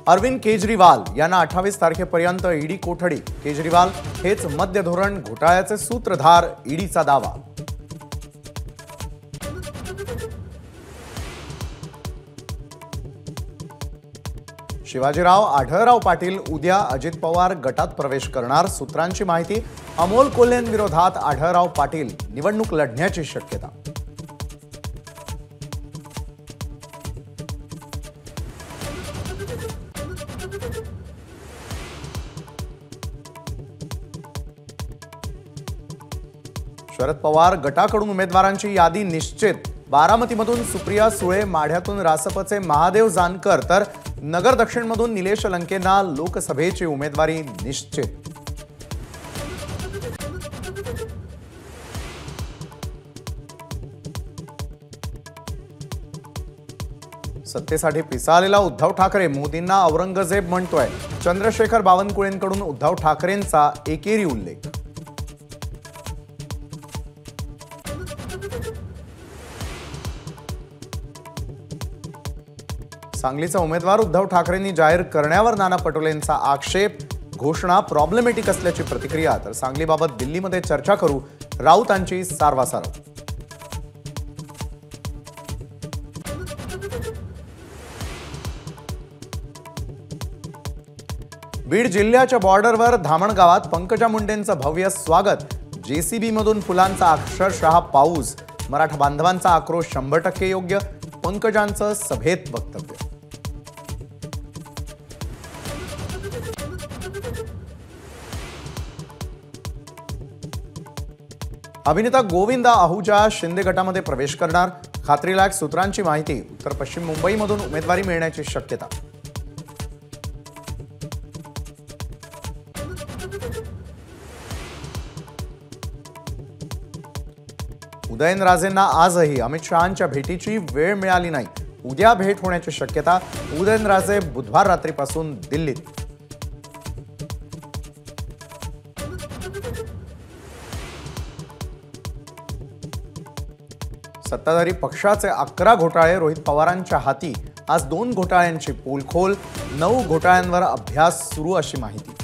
अरविंद केजरीवाल यांना 28 तारखेपर्यंत ईडी कोठडी। केजरीवाल हेच मद्य धोरण घोटाळ्याचे सूत्रधार, ईडीचा दावा। शिवाजीराव आढळराव पाटील उद्या अजित पवार गटात प्रवेश करणार। सूत्रांची माहिती, अमोल कोल्हेंविरोधात आढळराव पाटील निवडणूक लढण्याची शक्यता। शरद पवार गटाकडून उमेदवारांची यादी निश्चित। बारामतीमधून सुप्रिया सुळे, माढ्यातून रासपचे महादेव जानकर तर नगर दक्षिणमधून निलेश लंकेंना लोकसभेची उमेदवारी निश्चित। सत्तेसाठी पिसाळलेला उद्धव ठाकरे मोदींना औरंगजेब म्हणतोय। चंद्रशेखर बावनकुळेंकडून उद्धव ठाकरेंचा एकेरी उल्लेख। सांगलीचा उमेदवार उद्धव ठाकरेंनी जाहीर करण्यावर नाना पटोलेंचा आक्षेप। घोषणा प्रॉब्लेमॅटिक असल्याची प्रतिक्रिया। तर सांगलीबाबत दिल्लीमध्ये चर्चा करू, राऊतांची सारवासारव। बीड जिल्ह्याच्या बॉर्डरवर धामण गावात पंकजा मुंडेंचं भव्य स्वागत। जेसीबी मधून फुलांचा अक्षरशः पाऊस। मराठा बांधवांचा आक्रोश 100% योग्य। पंकजांचं सभेत वक्तव्य। अभिनेता गोविंदा आहूजा शिंदे गटामध्ये प्रवेश करणार। खात्रीलायक सूत्रांची माहिती, उत्तर पश्चिम मुंबईमधून उमेदवारी मिळण्याची शक्यता। उदयनराजेंना आजही अमित शहांच्या भेटीची वेळ मिळाली नाही। उद्या भेट होण्याची शक्यता। उदयनराजे बुधवार रात्रीपासून दिल्लीत। सत्ताधारी पक्षाचे 11 घोटाळे रोहित पवारांच्या हाती। आज 2 घोटाळ्यांची पोलखोल। 9 घोटाळ्यांवर अभ्यास सुरू अशी माहिती।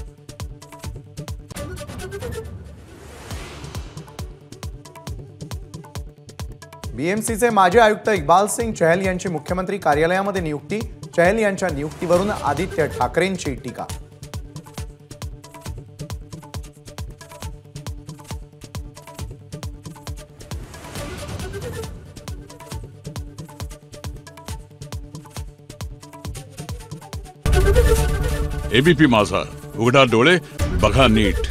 बीएमसीचे माजी आयुक्त इक्बाल सिंग चहल यांची मुख्यमंत्री कार्यालयामध्ये नियुक्ती। चहल यांच्या नियुक्तीवरून आदित्य ठाकरेंची टीका। एबीपी माझा, उघडा डोळे बघा नीट।